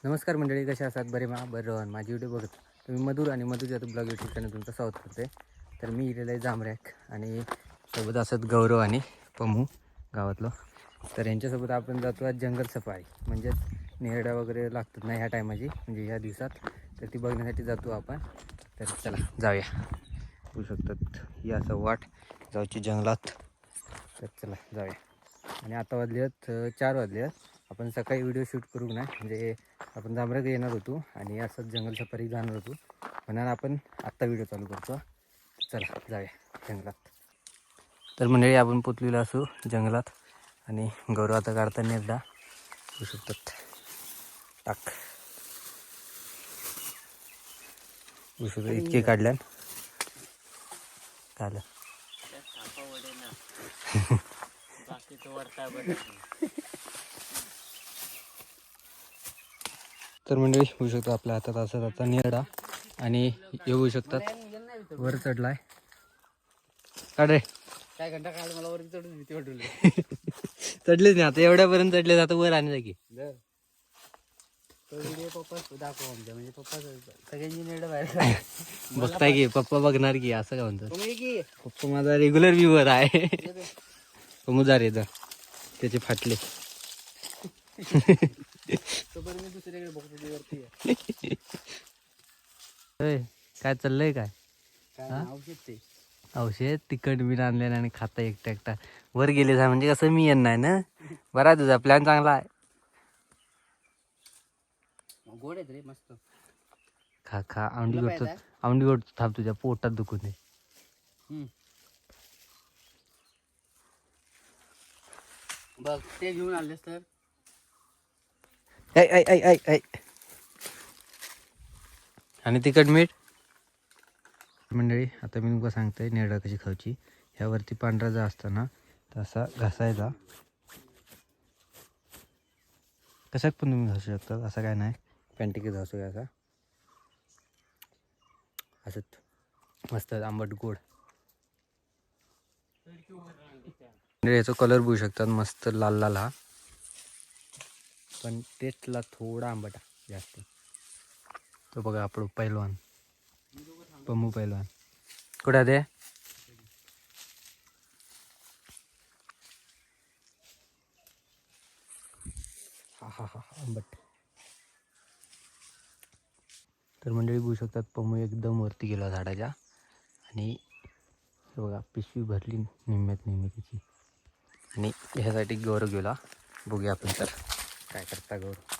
नमस्कार मंडळी, कशा असतात? बरे बरं माझी व्हिडिओ बघत तुम्ही मधुर आणि मधुर जातो ब्लॉग यूट्यूब चॅनल तुमचं स्वागत करते. तर मी इलेलं आहे जांभऱ्याक आणि सोबत असत गौरव आणि पमू गावातलं. तर यांच्यासोबत आपण जातो आज जंगल सफारी, म्हणजेच नेरड्या वगैरे लागतात ना ह्या टायमाची, म्हणजे ह्या दिवसात. तर ती बघण्यासाठी जातो आपण. तर चला जाऊया. होऊ शकतात ही असं वाट जाऊची जंगलात. तर चला जाऊया. आणि आता वाजले आहेत 4 वाजले आहेत. आपण सकाळी व्हिडिओ शूट करू नाही, म्हणजे आपण जांभऱ्यात येणार होतो आणि असंच जंगल सफारी जाणार होतो, म्हणून आपण आत्ता व्हिडिओ चालू करतो. चला जाऊया जंगलात. तर मंडळी आपण पोचलेलो असू जंगलात आणि गौरव आता काढताना एकदा होऊ शकतात. टाक होऊ शकतात इतके काढल्या काढलं. तर मंडळी होऊ शकतो आपल्या हातात असं आता नेरडा आणि येऊ शकतात वर चढलाय. काढ रे काय घंटा काढ, मला वर चढून भीती वाटली. चढलेच नाही आता, एवढ्यापर्यंत चढले आता वर आणि जागी पप्पा दाखव आमच्या, म्हणजे पप्पा सगळ्यांची नेरडं बाहेर बघताय की पप्पा बघणार की असं काय म्हणतात. पप्पा माझा रेग्युलर व्ह्यूवर आहे. समुदार येतं त्याचे फाटले. मी दुसरीकडे बघतो वरती. काय चाललंय काय? औषध तिखट मीठ आणलेलं आणि खाता एकटा एकटा वर गेले जा, म्हणजे कसं मी येणार ना. बरा तुझा प्लॅन चांगला आहे. गोड आहे रे मस्त. खा खा आवडी गोड, आवडी गोड थांब तुझ्या पोटात दुखू दे. बघ ते घेऊन आलेस तर ऐ ऐ ऐ ऐ ऐ. आणि तिखट मीठ. मंडळी आता मी तुमका सांगतोय नेरडा कशी खायची. ह्यावरती पांढरा जा असताना तसा घासायचा. कशात पण तुम्ही घासू शकता, असं काय नाही. पॅन्टिकच घासूया असा. असंच मस्त आंबट गोड. याचा कलर बघू शकतात, मस्त लाल लाल हा, पण टेस्टला थोडा आंबट जास्त. तो बघा आपण पैलवान पमू पैलवान कुठं ते. हा हा हा आंबट. तर मंडळी बघू शकतात पमू एकदम वरती गेला झाडाच्या, आणि हे बघा पिशवी भरली निम्म्यात निम्मी तिची. आणि ह्यासाठी गौरव गेला. बघूया आपण तर काय करता गौरव.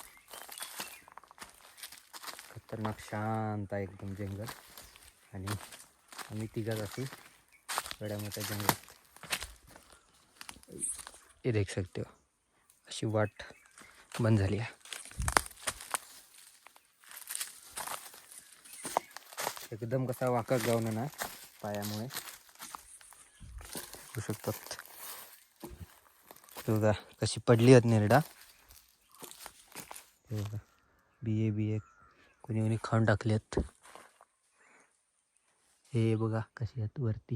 खतरनाक शांत आहे एकदम जंगल, आणि आम्ही तिघाच असू एवढ्या मोठ्या जंगलात. हे देख सकते हो, अशी वाट बंद झाली आहे. एकदम कसा वाका गावना ना पायामुळे होऊ शकतात. बघा कशी पडली आहेत नेरडा. बघा बिये बिये कोणी कोणी खाऊन टाकले आहेत. हे बघा कशी आहेत वरती.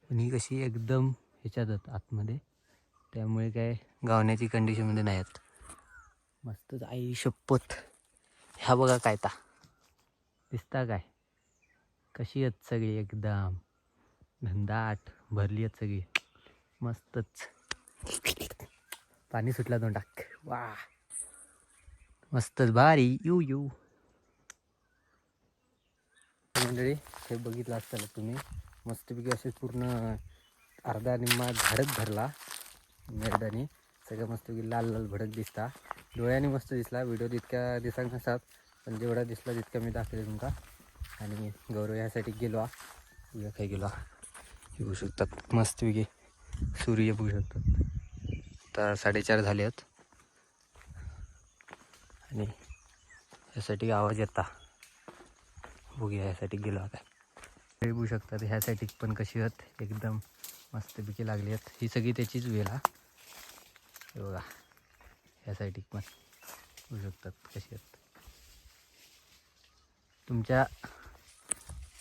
पण ही कशी एकदम ह्याच्यात आतमध्ये, त्यामुळे काय गावण्याची कंडिशनमध्ये नाही आहेत. मस्तच आई शपथ. ह्या बघा काय ता दिसता काय, कशी आहेत सगळी एकदम घनदाट भरली आहेत सगळी. मस्तच पाणी सुटला तोंडाक. वा मस्तच भारी यू यू. मंडळी हे बघितलं असताना तुम्ही, मस्तपैकी असे पूर्ण अर्धा निम्मा झाडच भरला नेरडाने. सगळं मस्तपैकी लाल लाल भडक दिसता. डोळ्याने मस्त दिसला. व्हिडिओ इतक्या दिसांक नसतात, पण जेवढा दिसला तितका मी दाखवले तुमका. आणि गौरव ह्यासाठी गेलो उद्या काही गेलो बघू शकतात. मस्तपैकी सूर्य बघू शकतात. आता 4:30 झाले आहेत, आणि ह्यासाठी आवाज येता बघूया. ह्यासाठी गेलो आता हे बघू शकतात. ह्यासाठी पण कशी आहेत एकदम मस्तपैकी लागली आहेत. ही सगळी त्याचीच वेल हा. हे बघा ह्यासाठी पण बघू शकतात कशी आहेत.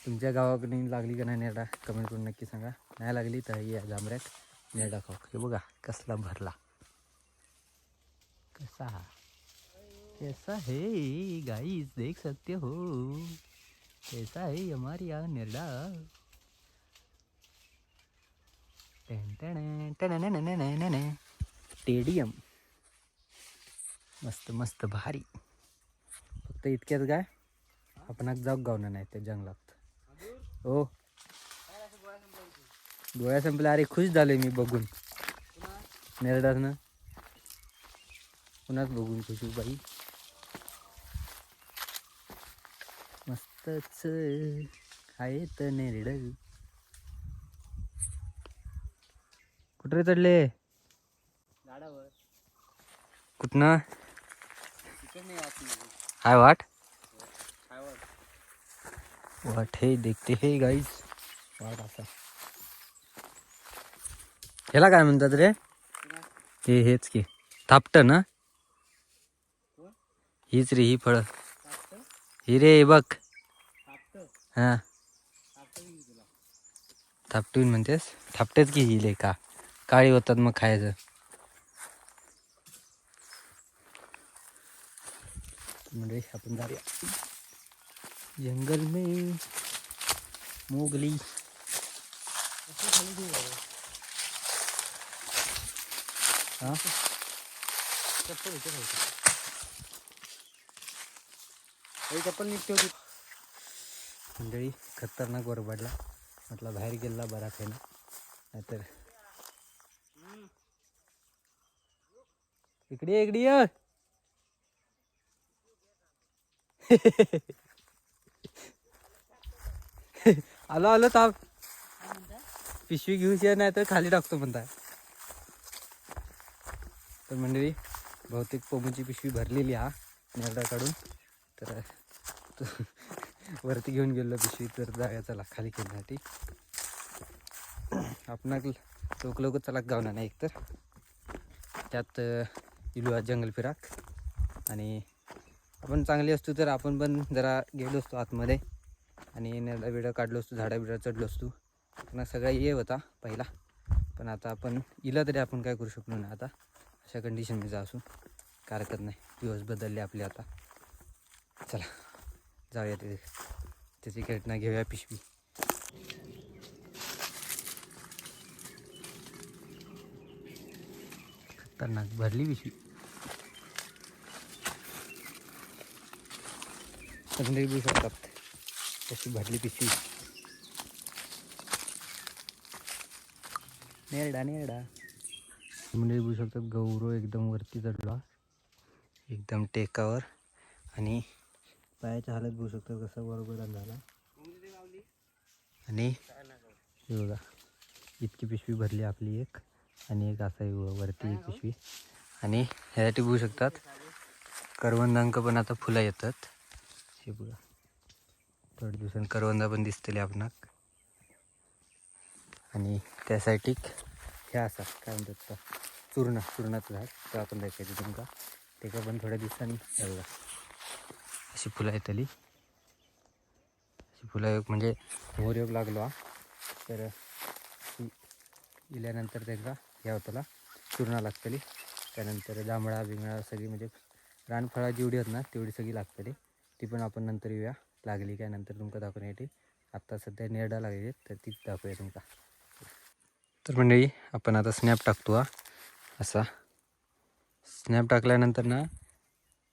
तुमच्या गावाकडे लागली का नाही नेरडा कमेंट करून नक्की सांगा. नाही लागली तर या जांभऱ्यात नेरडा खाऊ. हे बघा कसला भरला, कैसा कैसा है गाइस, देख सकते हो कैसा है हमारे यहाँ नेरडा. स्टेडियम मस्त मस्त भारी. फक्त इतक्यात काय आपण जाऊ गावना नाही त्या जंगलात. हो गोळ्या संपल्या. अरे खुश झाले मी बघून नेरडाच ना, पुन्हाच बघून खुश बाई. मस्तच आहे तर नेरड. कुठे चढले झाडावर? कुठनं हाय वाट वाट हे देखते हे गाईज. वाट असा ह्याला काय म्हणतात रे? हे हेच की थापट ना. हीच रे ही फळ. ही रे बघ. हा थापटून म्हणतेस? थापटेच की हिले का काळी होतात मग खायचं. म्हणजे आपण जाऊया जंगल में मोगली. हा चप्पल निघते होती. मंडळी खतरनाक वर पडला. म्हटलं बाहेर गेला बरा आहे ना, नाहीतर इकडे इकडे ये. आलो आलो ताप. पिशवी घेऊच नाही तर खाली टाकतो म्हणताय. तर मंडळी बहुतेक पोमूची पिशवी भरलेली हा नेरडा काढून. तर वरती घेऊन गेलो पिशवी. तर जागा चला खाली खेळण्यासाठी. आपण लोक चला गावना नाही एकतर त्यात इलू आज जंगल फिराक. आणि आपण चांगली असतो तर आपण पण जरा गेलो असतो आतमध्ये आणि नेरडा बिडा काढलो असतो, झाडा बिडा चढलो असतो. पण सगळा ये होता पहिला. पण आता आपण इला तरी आपण काय करू शकलो नाही. आता अशा कंडिशनमध्ये जा असून काय हरकत नाही. दिवस बदलले आपले आता. चला जाऊया तिथे त्याची घटना घेऊया पिशवी. खतरनाक भरली पिशवी. सगळे बघू शकतात कशी भरली पिशवी. नेरडा नेरडा म्हणजे बघू शकतात. गौरव एकदम वरती चढला एकदम टेकावर. आणि पायाच्या हालत बघू शकतात कसा बरोबर झाला. आणि हे बघा इतकी पिशवी भरली आपली एक. आणि एक असा वरती एक पिशवी. आणि ह्यासाठी बघू शकतात करवंदांक पण आता फुलं येतात. हे बघा थोड्या दिवसांनी करवंदा पण दिसतले आपणाक. आणि त्यासाठी हे असा काय म्हणतात का चूर्णाचं झाड तर आपण दाखवायचं तुमका. ते का पण थोड्या दिवसांनी बघा अशी फुलं येतली. अशी फुलं म्हणजे मोर योग लागलो हा. तर इल्यानंतर त्यांना ह्या होताला चूर्ण लागतली. त्यानंतर जांभळा बिंगळा सगळी म्हणजे रानफळा जेवढी होत ना तेवढी सगळी लागतली. ती पण आपण नंतर येऊया. लागली काय नंतर तुमका दाखवण्यासाठी. आत्ता सध्या नेरडा लागली तर तीच दाखवूया तुमका. तर मंडळी आपण आता स्नॅप टाकतो हा असा. स्नॅप टाकल्यानंतर ना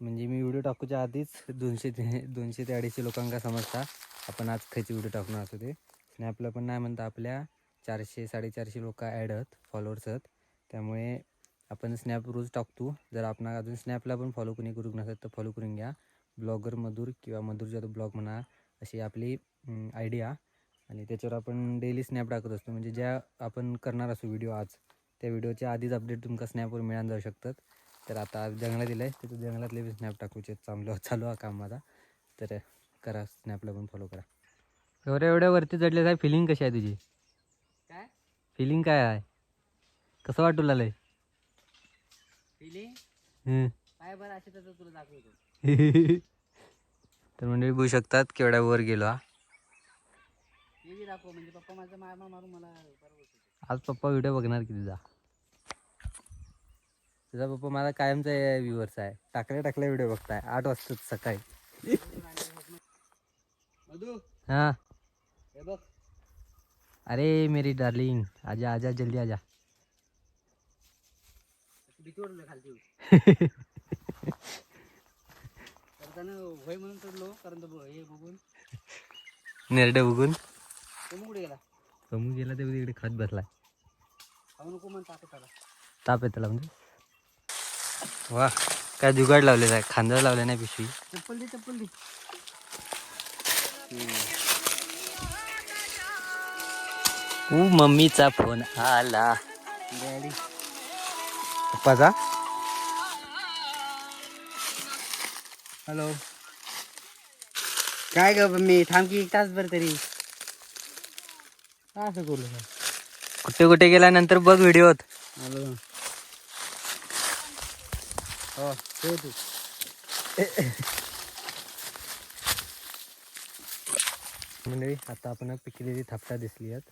म्हणजे मी व्हिडिओ टाकूच्या आधीच 200 ते 250 लोकांका समजता आपण आज खायची व्हिडिओ टाकून असतो. ते स्नॅपला पण नाही म्हणता आपल्या 400-450 लोक ॲड आहेत फॉलोअर्स आहेत. त्यामुळे आपण स्नॅप रोज टाकतो. जर आपण अजून स्नॅपला पण फॉलो कोणी करू नसेल तर फॉलो करून घ्या. ब्लॉगर मधुर किंवा मधुर जाधव ब्लॉग म्हणा अशी आपली आयडिया. आणि त्याच्यावर आपण डेली स्नॅप टाकत असतो. म्हणजे ज्या आपण करणार असतो व्हिडिओ आज त्या व्हिडिओच्या आधीच अपडेट तुमका स्नॅपवर मिळून जाऊ शकतात. तर आता जंगलात दिलं आहे तिथं जंगलातले बी स्नॅप टाकूचे चालू हा काम माझा. तर करा स्नॅपला पण फॉलो करा. एवढ्या वरती चढले काय फिलिंग कशी आहे तुझी? काय फिलिंग काय आहे? कसं वाटू लागलंय फिलिंग? काय बरं असे तर तुला दाखवतो. तर म्हणजे बघू शकतात केवढ्या वर गेलो हा. दाखव म्हणजे पप्पा माझा मारून मला आज पप्पा व्हिडिओ बघणार की तुझा? तुझा पप्पा माझा कायमचा व्ह्यूअर्स आहे. टाकल्या व्हिडिओ बघताय 8 वाजता सकाळी. हाँ अरे मेरी डार्लिंग आजा आजा जल्दी आजा. नेरडे बघून पमू गेला ते तिकडे खात बसलाय. ताप येतला म्हणजे वा काय जुगाड लावलेला आहे. खांदा लावले नाही पिशवी. चप्पल दे. मम्मीचा फोन आला. डॅडी पप्पाचा. हॅलो. काय ग मी थांब की 1 तासभर तरी. असं करू कुठे कुठे गेल्यानंतर बघ व्हिडिओत. हॅलो. हो ठेव तू. म्हणजे आता आपण पिकलेली थापटा दिसली आहेत.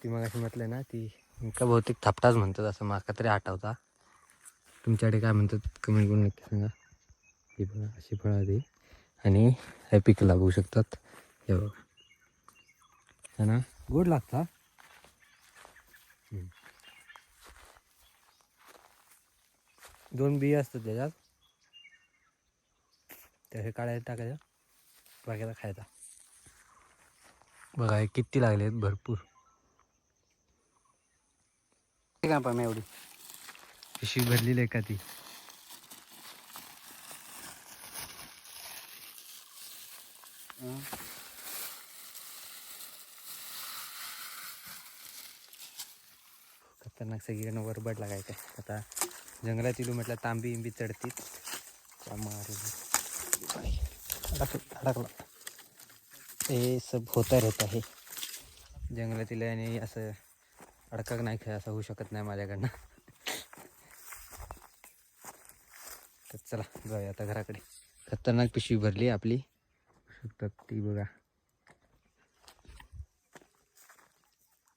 ती मग अशी म्हटलं ना ती का बहुतेक थापटाच म्हणतात असं माका तरी आठवता. तुमच्याकडे काय म्हणतात कमेंट करून नक्की सांगा. ही बघा अशी फळं आधी आणि हे पीक लागू शकतात. हे बघा है ना गोड लागता. 2 बिया असतात त्याच्यात. त्या हे काढायला टाकायचं बाकीचा खायचा. बघा हे किती लागले आहेत भरपूर. काय पण एवढी पिशवी भरलेली आहे का ती. खतरनाक सगळीकडनं वरबड लागायचं. आता जंगलात इलू म्हटलं तांबी इंबी चढतील. अडकला. हे सब होता रहता है जंगलातील. आणि असं अडकक नाही खेळ असं होऊ शकत नाही माझ्याकडनं. तर चला जाऊया आता घराकडे. खतरनाक पिशवी भरली आपली शकतात ती बघा.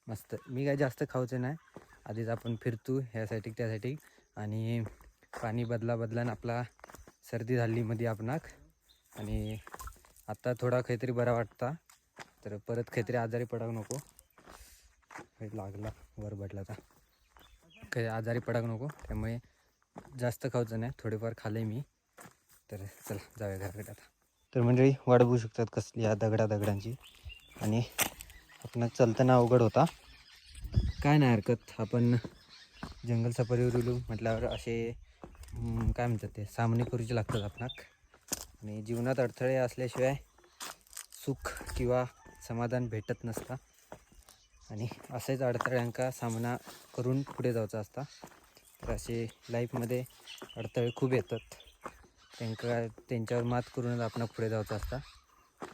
मस्त. मी काय जास्त खाऊचं नाही. आधीच आपण फिरतो ह्यासाठी त्यासाठी. आणि पाणी बदलान आपला सर्दी झाली मध्ये आपणाक. आणि आता थोडा काहीतरी बरा वाटता. तर परत काहीतरी आजारी पडाक नको. लागला वर बदलाचा काही आजारी पडाक नको. त्यामुळे जास्त खाऊचं नाही. थोडेफार खाल्ले मी. तर चला जाऊया घराकडे आता. तर मंडळी वाट बघू शकतात कसली या दगडांची. आणि आपण चलताना अवघड होता. काय नाही हरकत. आपण जंगल सफारीवर गेलो म्हटल्यावर असे काय म्हणतात ते सामने करूचे लागतात आपणाक. आणि जीवनात अडथळे असल्याशिवाय सुख किंवा समाधान भेटत नसता. आणि असेच अडथळ्यांचा सामना करून पुढे जायचं असता. तर असे लाईफमध्ये अडथळे खूप येतात. त्यांच्यावर मात करूनच आपण पुढे जायचं असता.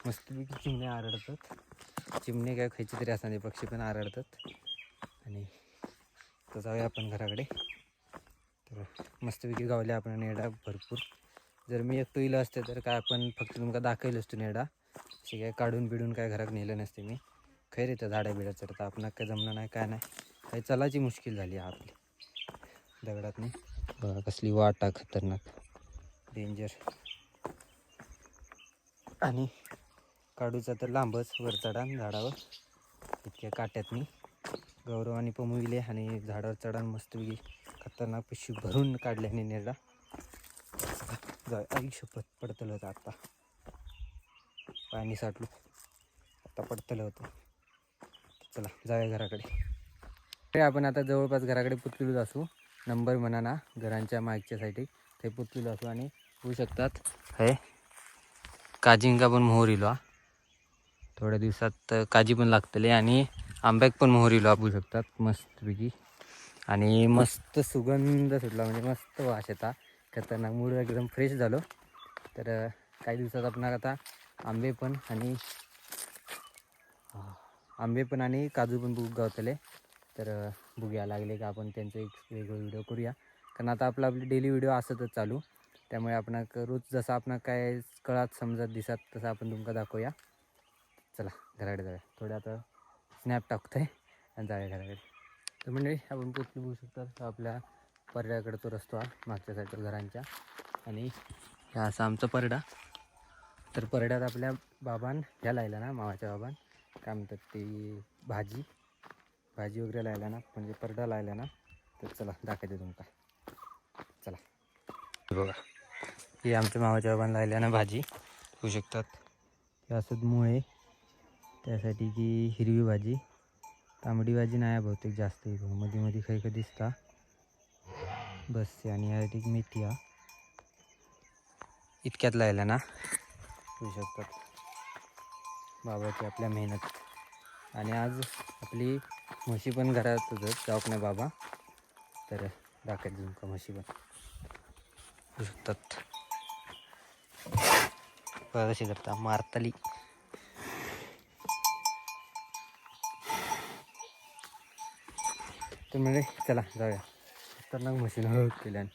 मस्तपैकी चिमणे आरडतात. चिमणे काय खायची तरी असणार पक्षी पण आरडतात. आणि तर जाऊया आपण घराकडे. तर मस्तपैकी गावले आपण नेडा भरपूर. जर मी एकटो इलं असते तर काय आपण फक्त तुमका दाखवलं असतो नेडा. असे काय काढून बिडून काय घरात नेलं नसते मी. खैर येतं झाडा बिडा चढता आपण काय जमलं नाही काय नाही. काही चलाची मुश्किल झाली आपली दगडात नाही. बघा कसली वाटा खतरनाक डेंजर. आणि काढूचा तर लांबच वर चढान झाडावर इतक्या काट्यात मी गौरव आणि पमुविले. आणि झाडावर चढान मस्तपैकी खतरनाक पिशवी भरून काढल्याने नेरडा. जाऊ आई शपथ पडतलं होतं आत्ता. पाणी साठलो आता पडतलं होतं. चला जाऊया घराकडे. आपण आता जवळपास घराकडे पुतलेलो असू. नंबर म्हणा ना घरांच्या मागच्या साईडे ते पुतलेलो असू. आणि होऊ शकतात हे काजिंका पण मोहर इलो. थोड्या दिवसात काजी पण लागतले. आणि आंब्याक पण मोहर इलो आपू शकतात मस्तपैकी. आणि मस्त सुगंध सुटला म्हणजे मस्त वास येता. खतरनाक मूड एकदम फ्रेश झालो. तर काही दिवसात आपण आता आंबे पण आणि काजू पण बुक गावतले. तर बघूया लागले का आपण त्यांचं एक वेगळं व्हिडिओ करूया. कारण आता आपली डेली व्हिडिओ असतच चालू. त्यामुळे आपण रोज जसं आपण काय कळत समजत दिसत तसं आपण तुमका दाखवूया. चला घराकडे जाऊया. थोडं आता स्नॅप टाकतोय आणि जाऊया घराकडे. तर म्हणजे आपण पोचली बघू शकतात आपल्या परड्याकडे तो रस्तो हा मागच्या साईडच्या घरांच्या. आणि ह्या असा आमचा परडा. तर परड्यात आपल्या बाबान ह्या लायला ना, मामाच्या बाबान काय म्हणतात ते भाजी वगैरे लायला ना, म्हणजे परडा लायला ना. तर चला दाखवते तुमका. चला बघा, ही आमच्या मामाच्या बाबान लायल्या ना भाजी होऊ शकतात. हे असंच मुळे त्यासाठी की हिरवी भाजी, तांबडी भाजी नाही बहुतेक जास्त मध्ये मध्ये काही कधी दिसता बस. आणि यासाठी मेथी हा इतक्यात लायला ना होऊ शकतात बाबाची आपल्या मेहनत. आणि आज आपली म्हशी पण घरात होत जाऊक नाही बाबा. तर दाखवत तुमका म्हशी पण होऊ शकतात. कशी करता मारताली. तर म्हणजे चला जाऊया. खतरनाक म्हशीला हळद केल्याने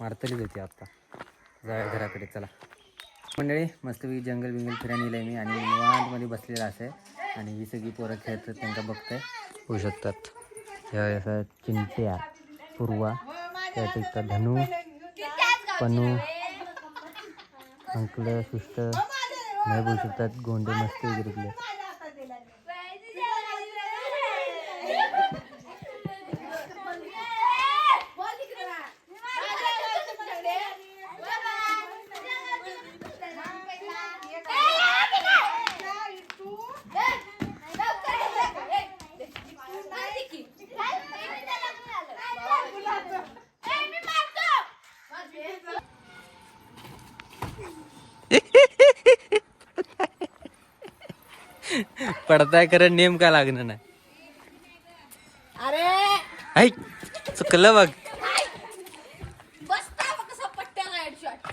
मारतालीच होती आत्ता. जाऊया घराकडे चला. मंडळी मस्तपैकी जंगल बिंगल फिरायला येईल मी आणि निवांतमध्ये बसलेला असे. आणि ही सगळी पोरं खेळतात त्यांना बघताय होऊ शकतात. ह्या असं चिंट्या, पूर्वा, त्या टिकता धनू, पनू, अंकल, सिस्टर नाही बोलू शकतात. गोंडे मस्त वगैरे. पडताय खरं नेम का लागणार नाही. अरे ऐक चुकलं बघ. बसता मग कसं पट्ट्याला हेडशॉट.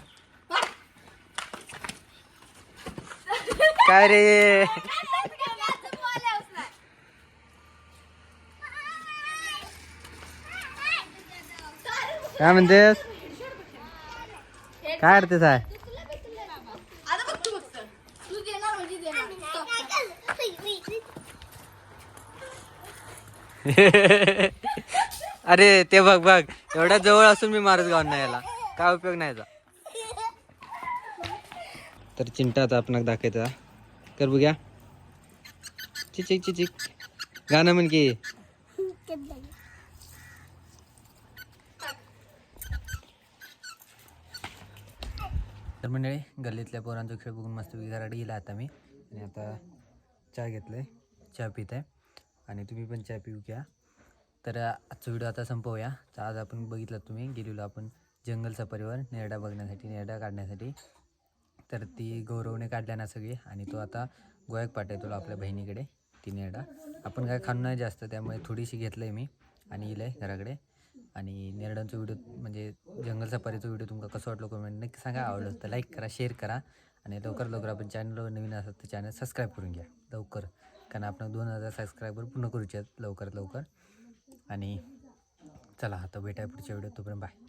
काय रे काय म्हणतेस, काय करतेस आहे. आता बघ तू बघ तू देणार म्हणजे देणार. अरे ते बघ बघ, एवढ्या जवळ असून मी मारत गाव नाही याला, काय उपयोग नाही याचा. तर चिंटा आता आपण दाखवायचा कर बघ्या. चिचिक चिचिक गाणं म्हण की. तर मंडळी गल्लीतल्या पोरांचा खेळ बघून मस्त घराकडे गेला आता मी. आणि आता चहा घेतलाय, चहा पित आहे. आणि तुम्ही पण चहा पिऊ घ्या. तर आजचा व्हिडिओ आता संपवूया. तर आज आपण बघितलं तुम्ही गेलेलो आपण जंगल सफारीवर नेरडा बघण्यासाठी, नेरडा काढण्यासाठी. तर ती गौरवने काढल्या ना सगळी. आणि तो आता गोव्यात पाठवतो आपल्या बहिणीकडे ती नेरडा. आपण काय खाणं नाही जास्त, त्यामुळे थोडीशी घेतलं आहे मी आणि येईल आहे घराकडे. आणि नेरडांचा व्हिडिओ म्हणजे जंगल सफारीचा व्हिडिओ तुम्हाला कसं वाटलं कमेंट नक्की सांगा. आवडलं तर लाईक करा, शेअर करा. आणि लवकर आपण चॅनलवर नवीन असाल तर चॅनल सबस्क्राईब करून घ्या लवकर. कारण आपण 2000 सबस्क्रायबर पूर्ण करूचे आहेत लवकरात लवकर. आणि चला आता भेटाय पुढच्या व्हिडिओ, तोपर्यंत बाय.